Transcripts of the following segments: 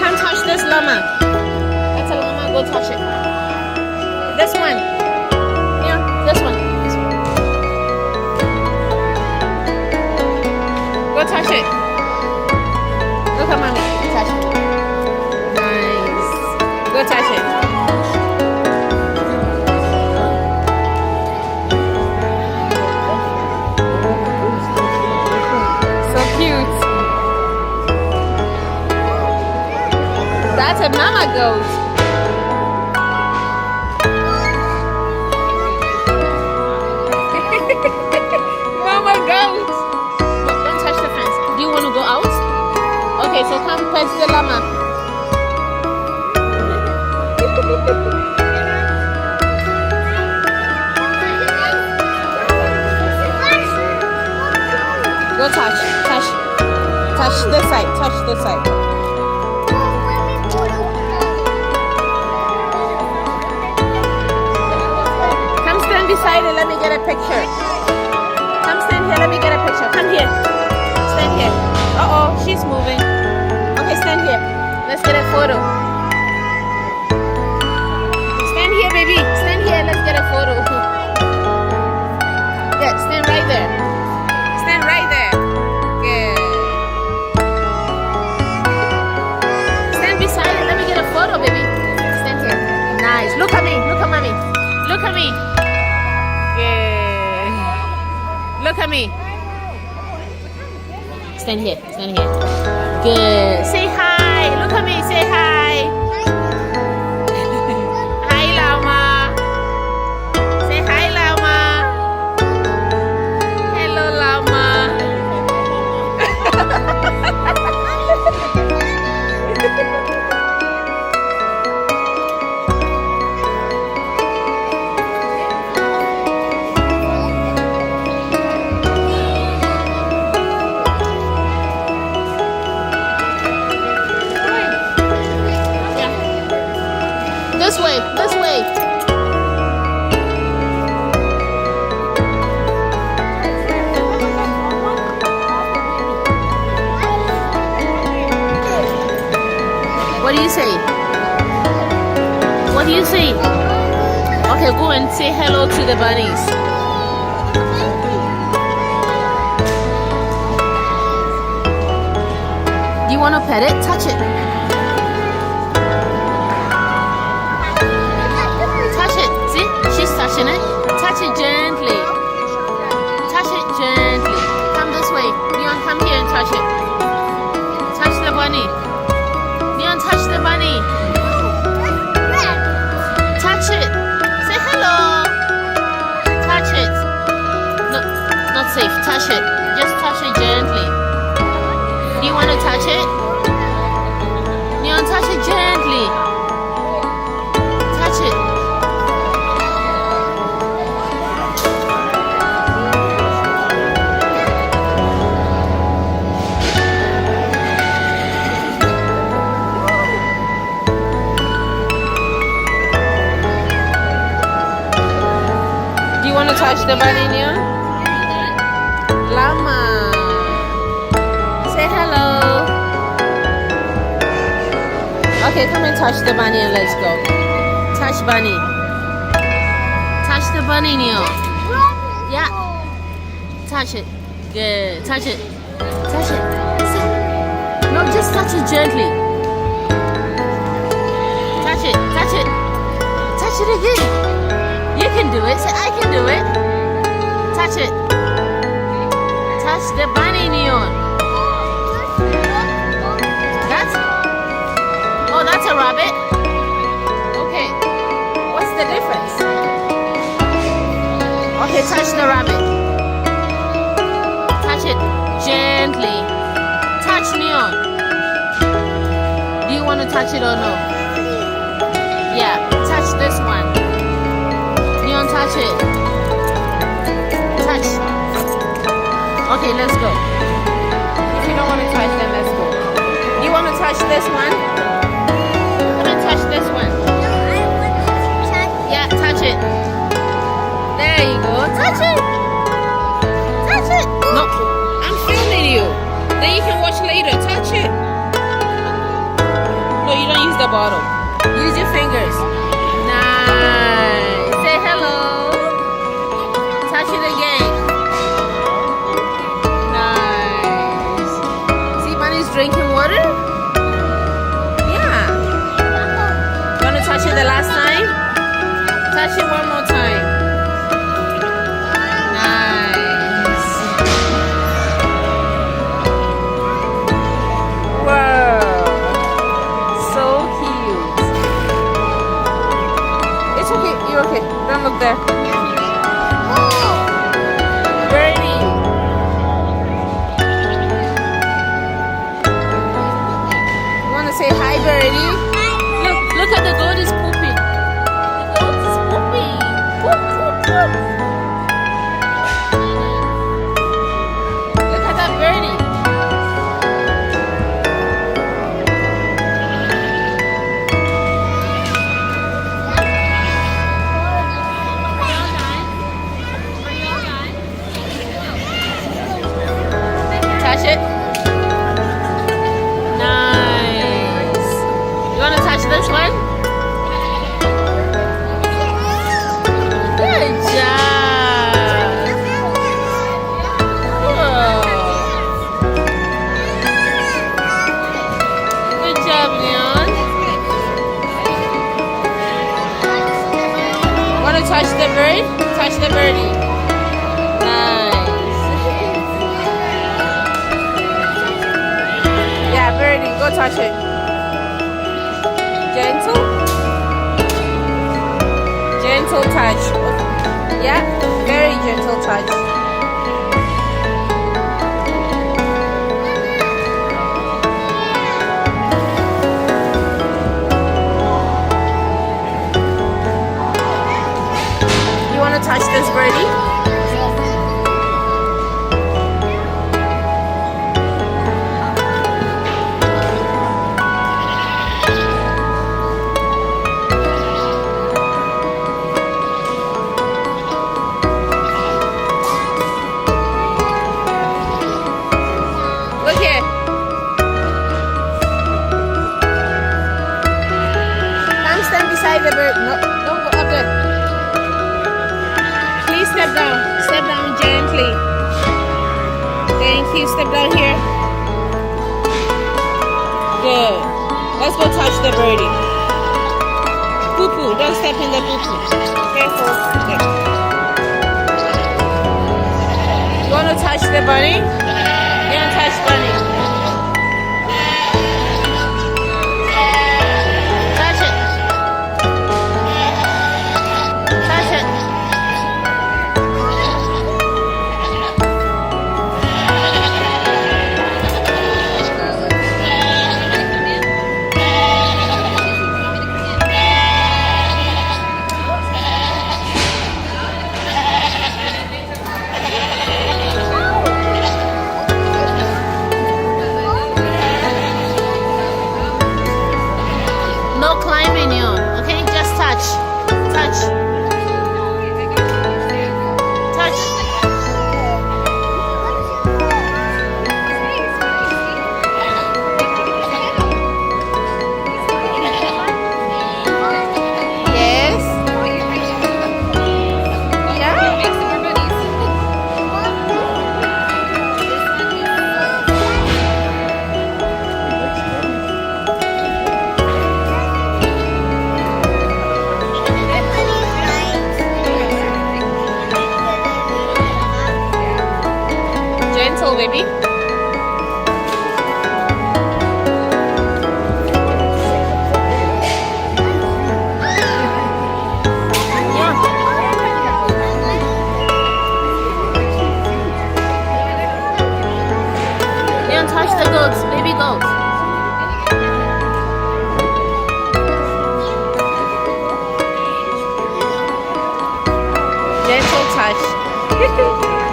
Come touch this llama. That's a llama. Go touch it. This one. Yeah, this one. Go touch it. Look at mommy. Touch it. Nice. Go touch it. So cute. That's a mama goat. Mama goat. Don't touch the fence. Do you want to go out? Okay, so come pet the llama. Go touch this side, touch this side. Come stand beside it, let me get a picture. Come stand here, let me get a picture. Come here, stand here. Uh-oh, she's moving. Okay, stand here. Let's get a photo. Stand here, baby. Stand here. Let's get a photo. Yeah, stand right there. Stand right there. Good. Stand beside it. Let me get a photo, baby. Stand here. Nice. Look at me. Look at mommy. Look at me. Good. Look at me. Stand here. Stand here. Good. Say hi. Look at me. Say hi. Hi, llama. Say hi, llama. Hello, llama. This way, this way. What do you say? What do you say? Okay, go and say hello to the bunnies. Do you want to pet it? Touch it. Touching it. Touch it gently. Touch it gently. Come this way. Nhion, come here and touch it. Touch the bunny. Nhion, touch the bunny. Touch it. Say hello. Touch it. No, not safe. Touch it. Just touch it gently. Do you want to touch it? Nhion, touch it gently. Touch it. Touch the bunny, Nhion? Llama. Say hello. Okay, come and touch the bunny and let's go. Touch bunny. Touch the bunny, Nhion. Yeah. Touch it. Good. Touch it. Touch it. No, just touch it gently. Touch it. Touch it. Touch it again. You can do it. Say, I can do it. Touch it. Touch the bunny, Nhion. That's a rabbit. Okay. What's the difference? Okay, touch the rabbit. Touch it gently. Touch Nhion. Do you want to touch it or no? Yeah, touch this one. Nhion, touch it. Touch. Okay, let's go. If you don't want to touch, then let's go. Do you want to touch this one? Come and touch this one. Yeah, touch it. There you go. Touch it. Touch it. No, I'm filming you. Then you can watch later. Touch it. bottle. Use your fingers. Nice. Say hello. Touch it again. Nice. See, Bunny's drinking water? Yeah. You want to touch it the last time? Touch it one more time. Nice. Wow. So cute. It's okay. You're okay. Don't look there. Birdie. You want to say hi, Birdie? Look at the goat is pooping. The goat is pooping. Poop, poop, poop. Look at that birdie. Touch it. Nice. You want to touch this one? Good job. Whoa. Good job, Nhion. Want to touch the bird? Touch the birdie. Nice. Yeah, birdie, go touch it. Gentle. Gentle touch. Yeah, very gentle touch. You want to touch this birdie? Look here. Come stand beside the bird. No, don't go up there. Please step down. Step down gently. Thank you. Step down here. Good. Let's go touch the birdie. Poo poo. Don't step in the poo poo. Careful. There. You want to touch the bunny? You want to touch bunny? Touch it. Touch it. No climbing, Nhion. Okay, just touch. Touch. Touch. Yes. Yeah. Gentle, baby. Yeah. Nhion, touch the goats, baby goats. Gentle touch.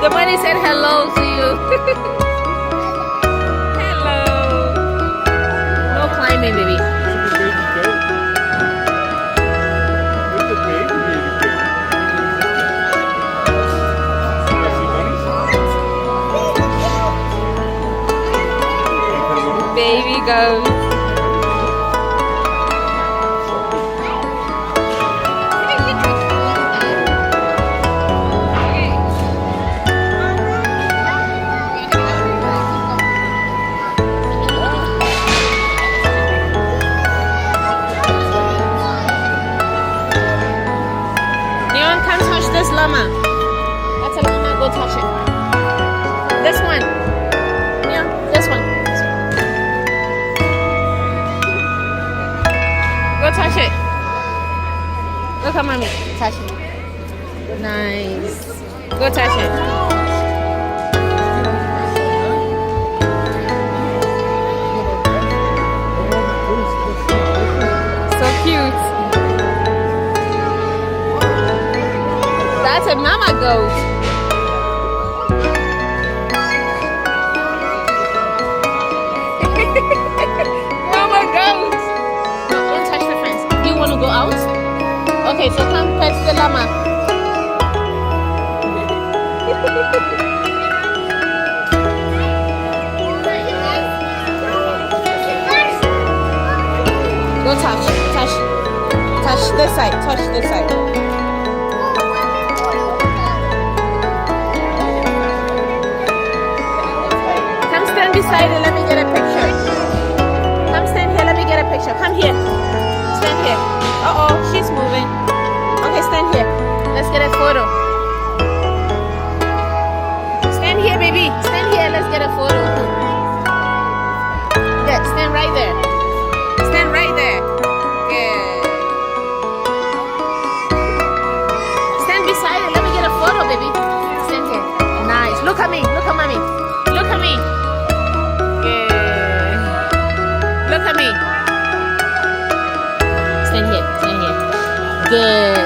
The bunny said hello to you. Hello. No climbing, baby. Baby goat. This one. Yeah, this one. Go touch it. Look at mommy. Touch it. Nice. Go touch it. So cute. That's a mama goat. Mama goat. No, don't touch the fence. Do you want to go out? Okay, so come pet the llama. Go touch this side, touch this side. Come stand beside it, let me get a picture. Come stand here, let me get a picture. Come here, stand here. Uh-oh, she's moving. Okay, stand here, let's get a photo. Stand here, baby, stand here, let's get a photo. Yeah, stand right there. Stand right there. Good. Stand beside it. Let me get a photo, baby. Stand here. Nice. Look at me. Look at mommy. Look at me. Good. Look at me. Stand here. Stand here. Good.